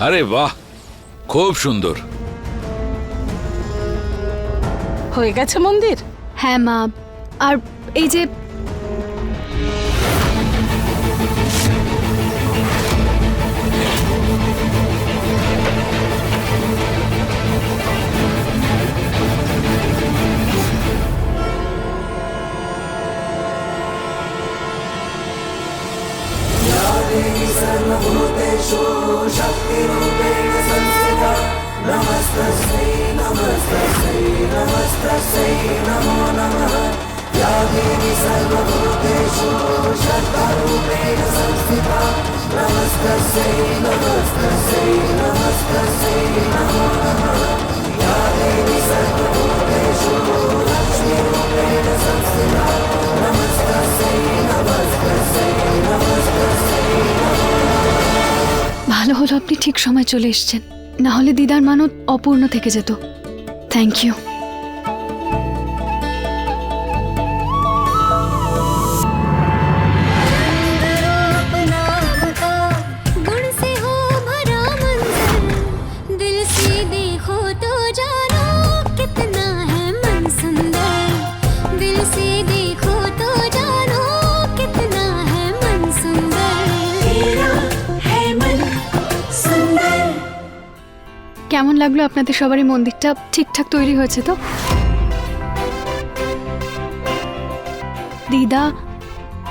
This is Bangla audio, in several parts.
আরে বাহ, খুব সুন্দর। হয়ে গেছে মন্দির? হ্যাঁ মা, আর এই যে ভালো হলো আপনি ঠিক সময় চলে এসেছেন, না হলে দিদার মানত অপূর্ণ থেকে যেত। Thank you. কেমন লাগলো আপনাদের সবারই? মন্দিরটা ঠিকঠাক তৈরি হয়েছে তো? দিদা,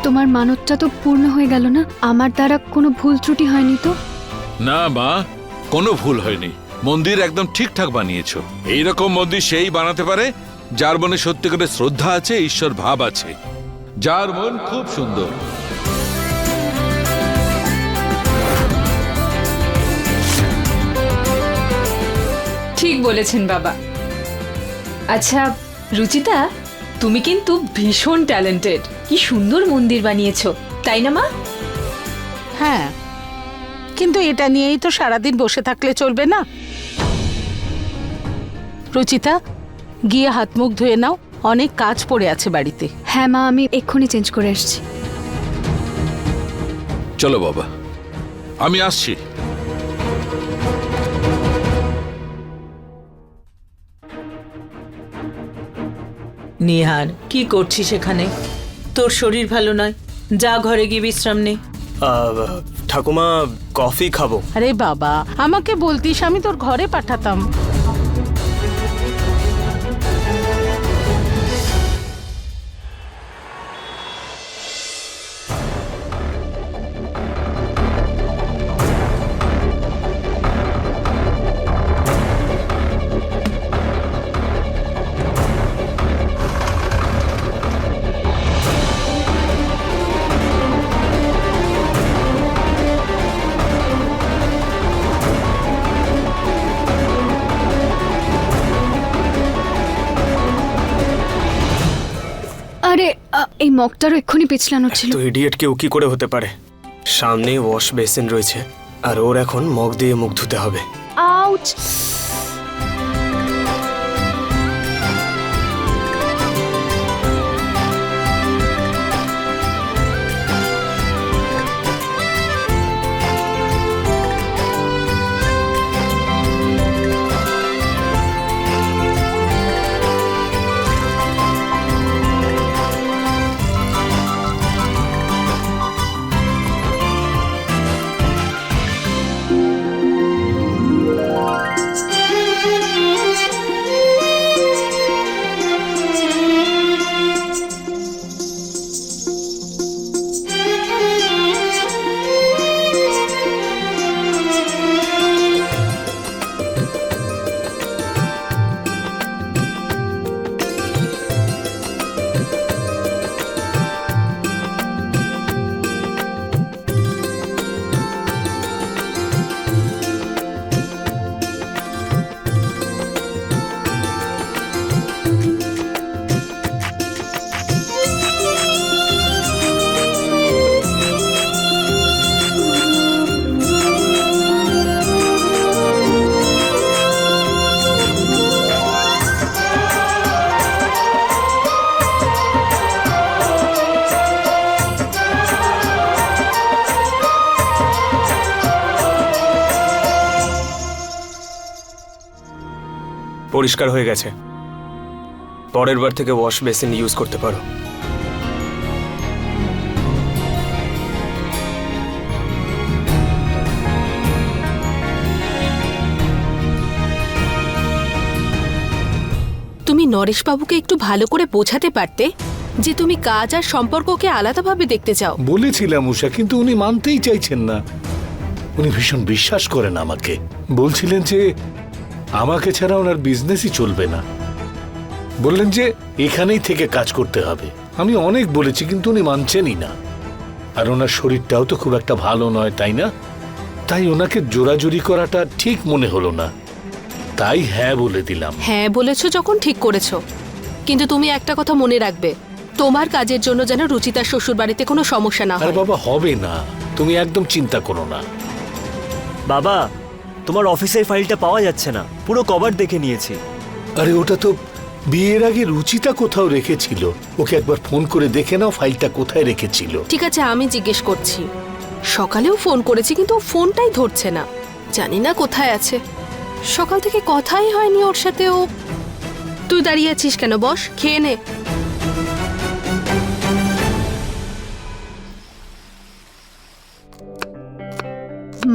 তোমার মানতটা তো পূর্ণ হয়ে গেল না? আমার দ্বারা কোনো ভুল ত্রুটি হয়নি তো? না মা, কোনো ভুল হয়নি। মন্দির একদম ঠিকঠাক বানিয়েছো। এইরকম মন্দির সেই বানাতে পারে যার মনে সত্যিকারের শ্রদ্ধা আছে, ঈশ্বর ভাব আছে, যার মন খুব সুন্দর। ঠিক বলেছেন বাবা। আচ্ছা রুচিতা, তুমি কিন্তু ভীষণ ট্যালেন্টেড। কি সুন্দর মন্দির বানিয়েছো, তাই না মা? হ্যাঁ, কিন্তু এটা নিয়েই তো সারাদিন বসে থাকলে চলবে না। রুচিতা, গিয়ে হাত মুখ ধুয়ে নাও, অনেক কাজ পড়ে আছে বাড়িতে। হ্যাঁ মা, আমি এক্ষুনি চেঞ্জ করে আসছি। চলো বাবা, আমি আসছি। নিহার, কি করছিস এখানে? তোর শরীর ভালো নয়, যা ঘরে গিয়ে বিশ্রাম নে। ঠাকুমা, কফি খাবো। আরে বাবা, আমাকে বলতিস, আমি তোর ঘরে পাঠাতাম। আরে এই মগটারও এক্ষুনি পিছলানো ছিল। তো ইডিয়েট কেউ কি করে হতে পারে? সামনে ওয়াশ বেসিন রয়েছে, আর ওর এখন মগ দিয়ে মুখ ধুতে হবে। আউচ! পরিষ্কার হয়ে গেছে। পরের বার থেকে ওয়াশ বেসিন ইউজ করতে পারো। তুমি নরেশবাবুকে একটু ভালো করে বোঝাতে পারতে যে তুমি কাজ আর সম্পর্ককে আলাদাভাবে দেখতে চাও। বলেছিলাম উষা, কিন্তু উনি মানতেই চাইছেন না। উনি ভীষণ বিশ্বাস করেন আমাকে। বলছিলেন যে আমাকে ছাড়া ওনার বিজনেসই চলবে না। বললেন যে এখানেই থেকে কাজ করতে হবে। আমি অনেক বলেছি, কিন্তু উনি মানছেনই না। আর ওনার শরীরটাও তো খুব একটা ভালো নয়, তাই না? তাই ওনাকে জোরাজুরি করাটা ঠিক মনে হলো না, তাই হ্যাঁ বলে দিলাম। হ্যাঁ বলেছো যখন ঠিক করেছো, কিন্তু তুমি একটা কথা মনে রাখবে, তোমার কাজের জন্য যেন রুচিতার শ্বশুর বাড়িতে কোনো সমস্যা না আর হয়। বাবা, হবে না, তুমি একদম চিন্তা করো না। বাবা, তোমার অফিসের ফাইলটা পাওয়া যাচ্ছে না, পুরো কভার দেখে নিয়েছি। আরে ওটা তো বিয়ের আগে রুচিতা কোথাও রেখেছিল। ওকে একবার ফোন করে দেখে নাও ফাইলটা কোথায় রেখেছিল। ঠিক আছে, আমি জিজ্ঞেস করছি। সকালেও ফোন করেছি কিন্তু ও ফোনটাই ধরছে না, জানি না কোথায় আছে। সকাল থেকে কথাই হয়নি ওর সাথে। ও তুই দাঁড়িয়ে আছিস কেন? বস, খেয়ে নে।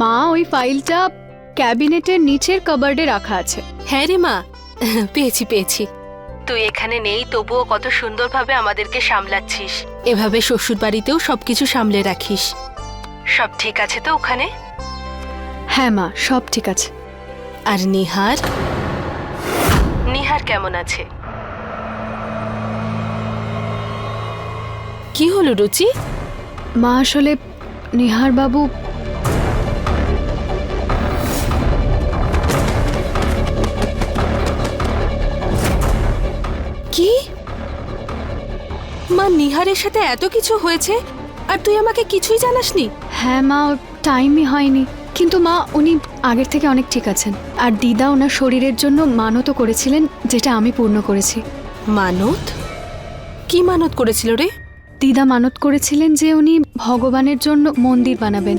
মা, ওই ফাইলটা ক্যাবিনেটের নিচের কাবার্ডে রাখা আছে। হ্যাঁ রে মা, পেয়েছি পেয়েছি। তুই এখানে নেই তবুও কত সুন্দরভাবে আমাদেরকে সামলাচ্ছিস। এভাবে শ্বশুর বাড়িতেও সবকিছু সামলে রাখিস। সব ঠিক আছে তো ওখানে? হ্যাঁ মা, সব ঠিক আছে। আর নিহার, নিহার কেমন আছে? কি হলো রুচি? মা, আসলে নিহার বাবু কি? মা, নিহারের সাথে এত কিছু হয়েছে আর তুই আমাকে কিছুই জানাসনি? হ্যাঁ মা, টাইমই হয়নি। কিন্তু মা, উনি আগের থেকে অনেক ঠিক আছেন। আর দিদা ওনার শরীরের জন্য মানতও করেছিলেন, যেটা আমি পূর্ণ করেছি। মানত? কি মানত করেছিল রে? দিদা মানত করেছিলেন যে উনি ভগবানের জন্য মন্দির বানাবেন।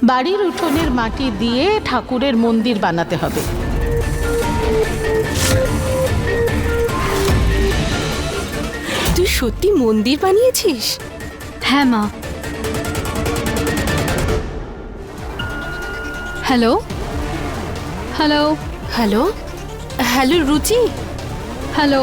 বাড়ির উঠোনের মাটি দিয়ে ঠাকুরের মন্দির বানাতে হবে। তুই সত্যি মন্দির বানিয়েছিস? হ্যাঁ মা। হ্যালো হ্যালো হ্যালো হ্যালো রুচি। হ্যালো।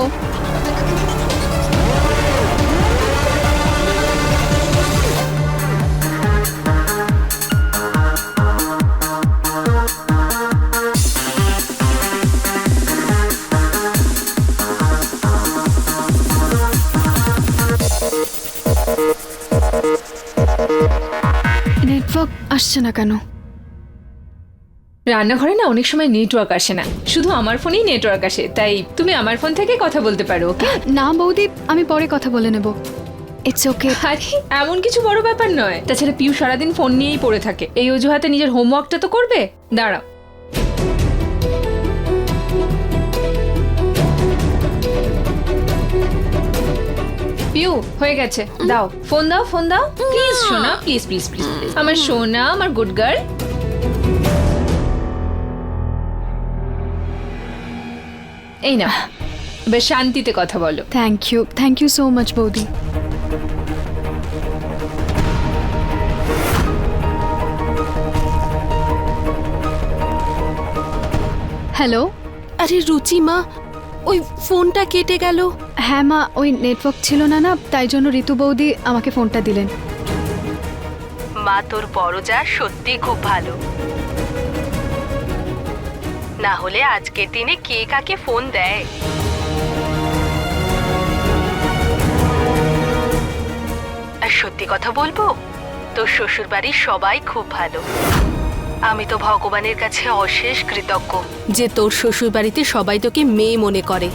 নেটওয়ার্ক আসছে না কেন? রান্নাঘরে না অনেক সময় নেটওয়ার্ক আসে না, শুধু আমার ফোনেই নেটওয়ার্ক আসে। তাই তুমি আমার ফোন থেকে কথা বলতে পারো, ওকে? না বৌদি, আমি পরে কথা বলে নেব। It's okay. আরে এমন কিছু বড় ব্যাপার নয়। তাছাড়া পিউ সারাদিন ফোন নিয়েই পড়ে থাকে, এই অজুহাতে নিজের হোমওয়ার্কটা তো করবে। দাঁড়াও, পিউ হয়ে গেছে, দাও ফোন, দাও ফোন দাও প্লিজ। সোনা, প্লিজ প্লিজ প্লিজ, আমার সোনা, আমার গুড গার্ল। এই না, বেশ শান্তিতে কথা বলো। থ্যাংক ইউ সো মাচ বৌদি। হ্যালো। আরে রুচি মা, ওই ফোনটা কেটে গেল। হ্যাঁ মা, ওই নেটওয়ার্ক ছিল না, তাই জন্য ঋতু বৌদি আমাকে ফোনটা দিলেন। মা, তোর বড় যা সত্যি খুব ভালো। না হলে আজকের দিনে কে কাকে ফোন দেয়? আর সত্যি কথা বলবো, তোর শ্বশুর বাড়ির সবাই খুব ভালো। আমি তো ভগবানের কাছে অশেষ কৃতজ্ঞ যে তোর শ্বশুর বাড়িতে সবাই তোকে মেয়ে মনে করে।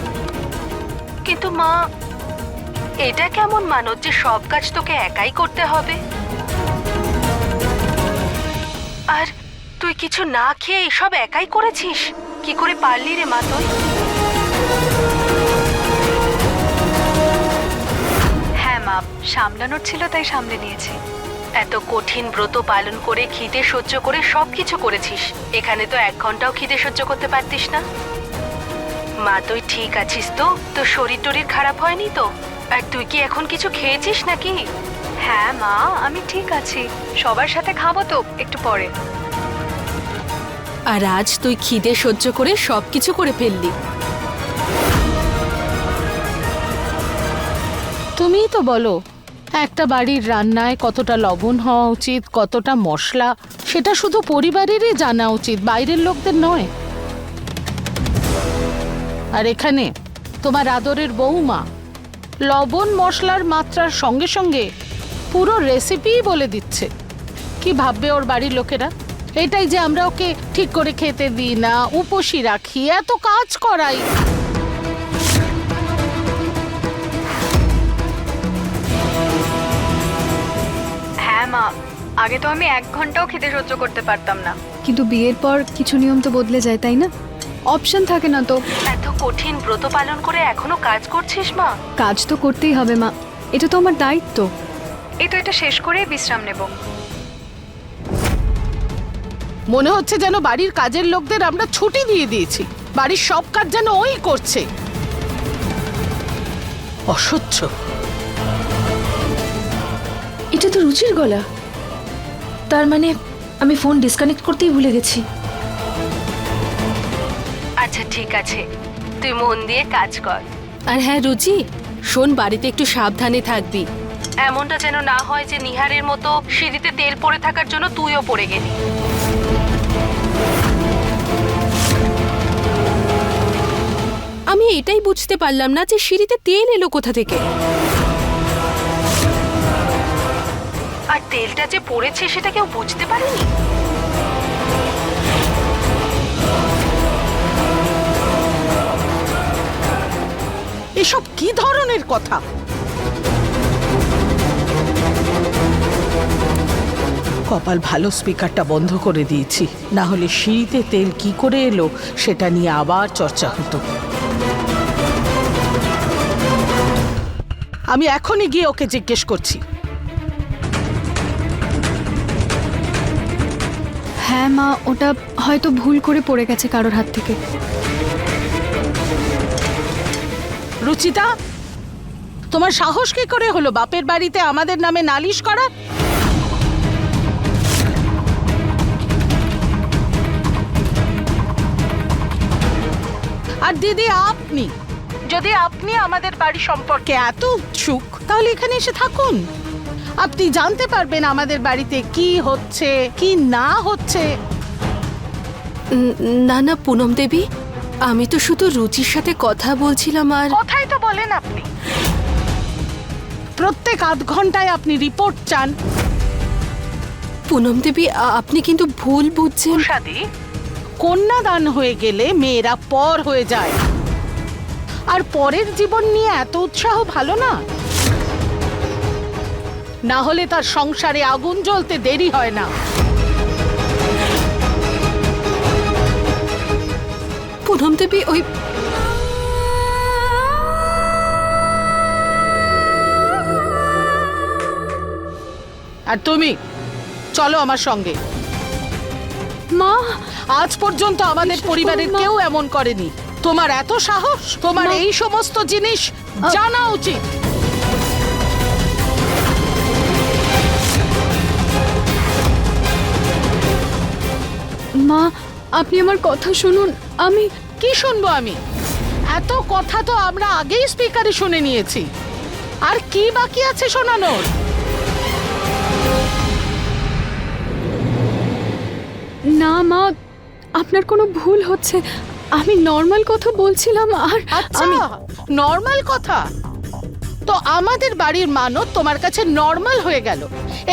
কিন্তু মা, এটা কেমন মানত যে সব কাজ তোকে একাই করতে হবে? আর তুই কিছু না খেয়ে সব একাই করেছিস? কি করে পারলি রে মা তুই? হ্যাঁ মা, সামলানোর ছিল তাই সামলে নিয়েছি। এত কঠিন ব্রত পালন করে খিদে সহ্য করে সবকিছু করেছিস, এখানে তো 1 ঘন্টাও খিদে সহ্য করতে পারতিস না। মা তুই ঠিক আছিস তো? তোর শরীর টরীর খারাপ হয়নি তো? আর তুই কি এখন কিছু খেয়েছিস নাকি? হ্যাঁ মা, আমি ঠিক আছি। সবার সাথে খাবো তো একটু পরে। আর আজ তুই খিদে সহ্য করে সবকিছু করে ফেললি। তুমিই তো বলো একটা বাড়ির রান্নায় কতটা লবণ হওয়া উচিত, কতটা মশলা, সেটা শুধু পরিবারেরই জানা উচিত, বাইরের লোকদের নয়। আর এখানে তোমার আদরের বৌমা লবণ মশলার মাত্রার সঙ্গে সঙ্গে পুরো রেসিপিই বলে দিচ্ছে। কি ভাববে ওর বাড়ির লোকেরা? এটাই যে আমরা ওকে ঠিক করে খেতে দিই না, উপোসী রাখি, এত কাজ করাই। হ্যাঁ মা, আগে তো আমি 1 ঘন্টাও খেতে সহ্য করতে পারতাম না। কিন্তু বিয়ের পর কিছু নিয়ম তো বদলে যায়, তাই না? অপশন থাকে না তো। এত কঠিন ব্রত পালন করে এখনো কাজ করছিস মা? কাজ তো করতেই হবে মা, এটা তো আমার দায়িত্ব। এটা শেষ করেই বিশ্রাম নেব। মনে হচ্ছে যেন বাড়ির কাজের লোকদের আমরা ছুটি দিয়ে দিয়েছি, বাড়ির সব কাজ যেন ওই করছে। অসহ্য। এটা তো রুচির গলা। তার মানে আমি ফোন ডিসকানেক্ট করতেই ভুলে গেছি। আচ্ছা ঠিক আছে, তুই মন দিয়ে কাজ কর। আর হ্যাঁ রুচি, শোন, বাড়িতে একটু সাবধানে থাকবি। এমনটা যেন না হয় যে নিহারের মতো সিঁড়িতে তেল পড়ে থাকার জন্য তুইও পড়ে গেলি। আমি এটাই বুঝতে পারলাম না যে সিঁড়িতে তেল এলো কোথা থেকে। আর তেলটা যে পড়েছে সেটা কেউ বুঝতে পারেনি। এসব কি ধরনের কথা? কপাল ভালো স্পিকারটা বন্ধ করে দিয়েছি, না হলে সিঁড়িতে তেল কি করে এলো সেটা নিয়ে আবার চর্চা হতো। আমি এখনই গিয়ে ওকে জিজ্ঞেস করছি। হ্যাঁ মা, ওটা হয়তো ভুল করে পড়ে গেছে কারোর হাত থেকে। রুচিতা, তোমার সাহস কি করে হলো বাপের বাড়িতে আমাদের নামে নালিশ করা? আর দিদি, আপনি যদি আমাদের বাড়ি সম্পর্কে এত উৎসুক, তাহলে এখানে এসে থাকুন। আপনি জানতে পারবেন আমাদের বাড়িতে কি হচ্ছে কি না হচ্ছে। না না পুনম দেবী, আমি তো শুধু রুচির সাথে কথা বলছিলাম। আর কথাই তো বলেন আপনি, প্রত্যেক আধ ঘন্টায় আপনি রিপোর্ট চান। পুনম দেবী, আপনি কিন্তু ভুল বুঝছেন। কন্যাদান হয়ে গেলে মেয়েরা পর হয়ে যায়, আর পরের জীবন নিয়ে এত উৎসাহ ভালো না। না হলে তার সংসারে আগুন জ্বলতে দেরি হয় না। পুনম দেবী, ওই আর তুমি চলো আমার সঙ্গে। মা, আজ পর্যন্ত আমাদের পরিবারের কেউ এমন করেনি। তোমার এত সাহস, তোমার এই সমস্ত জিনিস জানা উচিত। মা, আপনি আমার কথা শুনুন। আমি কি শুনবো? আমি এত কথা তো আমরা আগেই স্পিকারে শুনে নিয়েছি। আর কি বাকি আছে শোনানোর? না মা, আপনার কোনো ভুল হচ্ছে। আমি নর্মাল কথা বলছিলাম। আর আচ্ছা, নর্মাল কথা তো আমাদের বাড়ির মানত তোমার কাছে নর্মাল হয়ে গেল।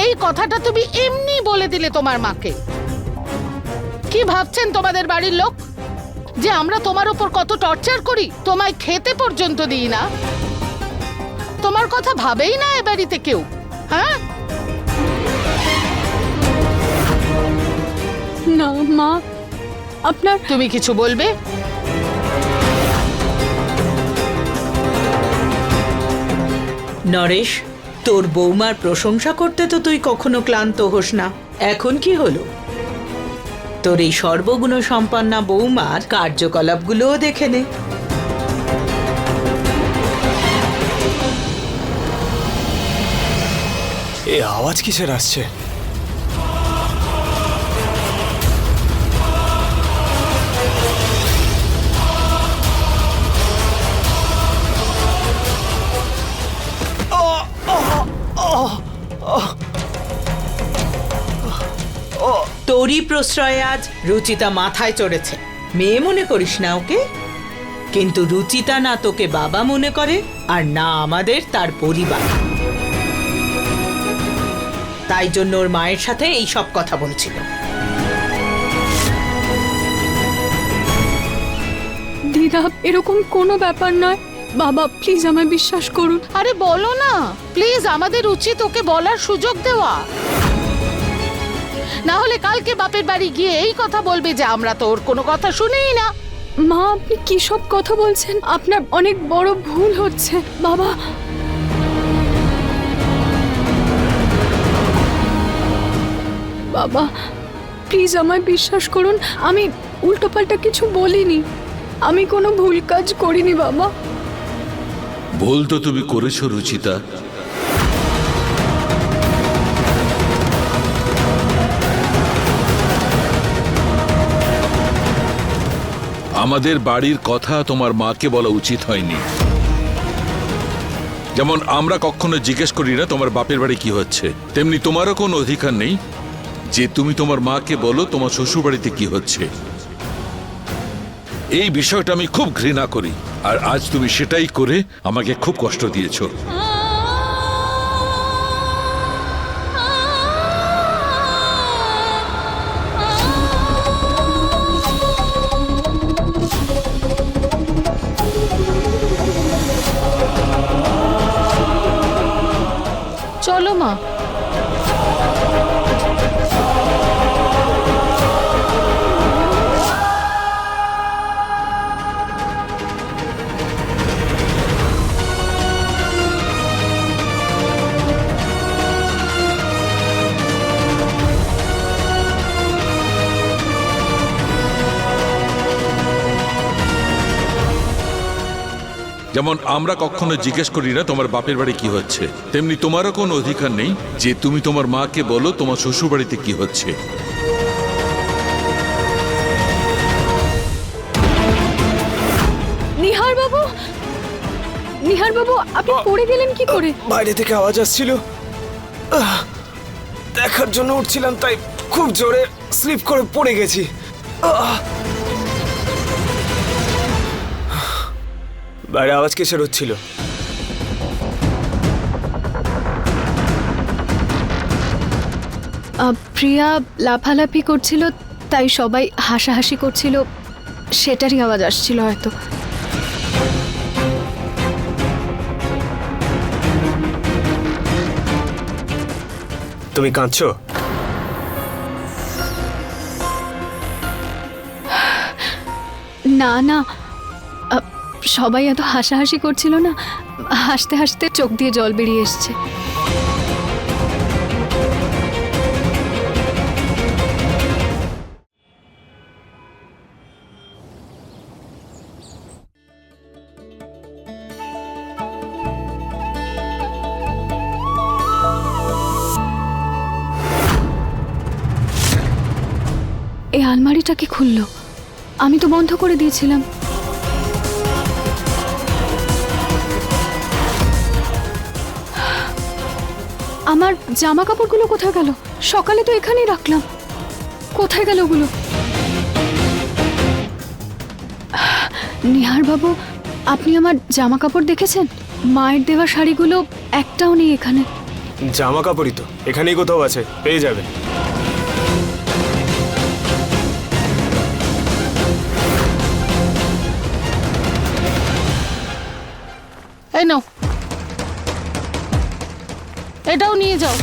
এই কথাটা তুমি এমনি বলে দিলে তোমার মাকে। কি ভাবছেন তোমাদের বাড়ির লোক যে আমরা তোমার উপর কত টর্চার করি? তোমায় খেতে পর্যন্ত দিই না। তোমার কথা ভাবেই না এ বাড়িতে কেউ। হ্যাঁ না মা, আপনার তুমি কিছু বলবে? নরেশ, তোর বৌমার প্রশংসা করতে তো তুই কখনো ক্লান্ত হোস না। এখন কি হলো? তোর এই সর্বগুণ সম্পন্না বৌমার কার্যকলাপগুলোও দেখে নে। এই আওয়াজ কিসের আসছে? তোরই প্রশ্রয়ে আজ রুচিতা মাথায় চড়েছে। মেয়ে মনে করিস না ওকে, কিন্তু রুচিতা না তোকে বাবা মনে করে আর না আমাদের তার পরিবার। তাই জন্য ওর মায়ের সাথে এই সব কথা বলছিল। দিদা, এরকম কোনো ব্যাপার নয়। বাবা প্লিজ আমায় বিশ্বাস করুন। আরে বলো না প্লিজ, আমাদের উচিত ওকে বলার সুযোগ দেওয়া। না হলে কালকে বাপের বাড়ি গিয়ে এই কথা বলবে যে আমরা তো ওর কোনো কথা শুনেই না। মা, আপনি কি সব কথা বলছেন? আপনার অনেক বড় ভুল হচ্ছে। বাবা, বাবা প্লিজ আমায় বিশ্বাস করুন। আমি উল্টোপাল্টা কিছু বলিনি। আমি কোনো ভুল কাজ করিনি বাবা। ভুল তো তুমি করেছো রুচিতা। আমাদের বাড়ির কথা তোমার মাকে বলা উচিত হয়নি। যেমন আমরা কখনো জিজ্ঞেস করি না তোমার বাপের বাড়ি কি হচ্ছে, তেমনি তোমারও কোনো অধিকার নেই যে তুমি তোমার মাকে বলো তোমার শ্বশুর বাড়িতে কি হচ্ছে। এই বিষয়টা আমি খুব ঘৃণা করি, আর আজ তুমি সেটাই করে আমাকে খুব কষ্ট দিয়েছো। চলো মা। যেমন আমরা কখনো জিজ্ঞেস করি না তোমার বাপের বাড়ি কি হচ্ছে, তেমনি তোমারও কোনো অধিকার নেই যে তুমি তোমার মাকে বলো তোমার শ্বশুর বাড়িতে কি হচ্ছে। নিহার বাবু, নিহার বাবু আপনি পড়ে গেলেন কি করে? বাইরে থেকে আওয়াজ আসছিল, দেখার জন্য উঠছিলাম, তাই খুব জোরে স্লিপ করে পড়ে গেছি। বাইরে আওয়াজ কিসের হচ্ছিল? প্রিয়া লাফালাফি করছিল, তাই সবাই হাসাহাসি করছিল, সেটারই আওয়াজ আসছিল হয়তো। তুমি কাঁদছো? না না, সবাই এত হাসাহাসি করছিল না, হাসতে হাসতে চোখ দিয়ে জল বেরিয়ে এসছে। এই আলমারিটা কি খুললো? আমি তো বন্ধ করে দিয়েছিলাম। আমার জামা কাপড়গুলো কোথায় গেল? সকালে তো এখানেই রাখলাম, কোথায় গেল ওগুলো? নিহার বাবু, আপনি আমার জামা কাপড় দেখেছেন? মায়ের দেওয়া শাড়িগুলো একটাও নেই এখানে। জামা কাপড়ই তো এখানেই কোথাও আছে, পেয়ে যাবে। এই নাও, এটাও নিয়ে যাও,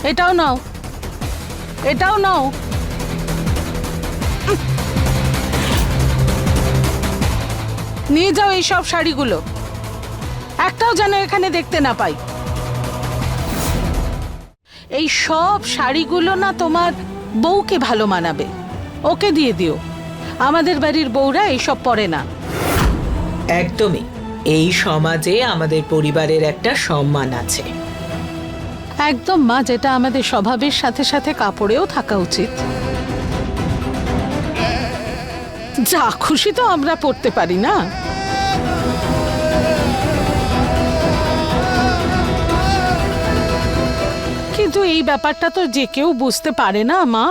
এটাও নাও, এটাও নাও। নিয়ে যাও এই সব শাড়িগুলো। একটাও যেন এখানে দেখতে না পাই। এই সব শাড়িগুলো না তোমার বউকে ভালো মানাবে, ওকে দিয়ে দিও। আমাদের বাড়ির বউরা এইসব পরে না। একদমই, এই সমাজে আমাদের পরিবারের একটা সম্মান আছে। একদম মা, যেটা আমাদের স্বভাবের সাথে সাথে কাপড়েও থাকা উচিত। যা খুশি তো আমরা পড়তে পারি না। কিন্তু এই ব্যাপারটা তো যে কেউ বুঝতে পারে না মা।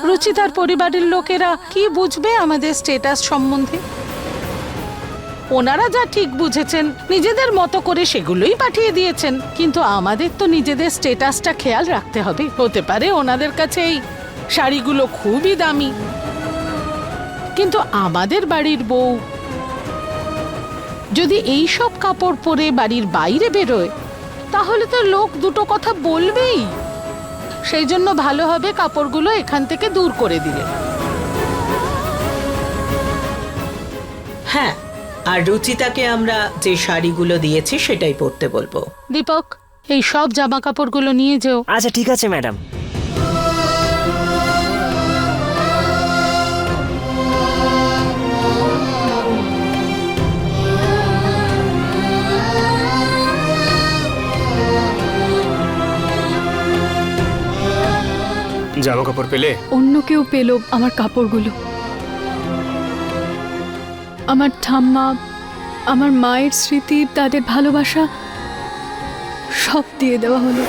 রুচিতার পরিবারের লোকেরা কি বুঝবে আমাদের স্ট্যাটাস সম্বন্ধে? ওনারা যা ঠিক বুঝেছেন নিজেদের মতো করে সেগুলোই পাঠিয়ে দিয়েছেন, কিন্তু আমাদের তো নিজেদের স্ট্যাটাসটা খেয়াল রাখতে হবে। হতে পারে ওনাদের কাছে এই শাড়িগুলো খুবই দামি, কিন্তু আমাদের বাড়ির বউ যদি এই সব কাপড় পরে বাড়ির বাইরে বেরোয় তাহলে তো লোক দুটো কথা বলবেই। সেই জন্য ভালো হবে কাপড়গুলো এখান থেকে দূর করে দিলে। হ্যাঁ, আর রুচিতাকে আমরা যে শাড়িগুলো দিয়েছি সেটাই পরতে বলবো। দীপক, এই সব জামা কাপড়গুলো নিয়ে যেও। আচ্ছা ঠিক আছে ম্যাডাম। জামা কাপড় পেলে? অন্য কেউ পেল আমার কাপড়গুলো। আমার ঠাম্মা, আমার মায়ের স্মৃতি, তাদের ভালোবাসা সব দিয়ে দেওয়া হলো।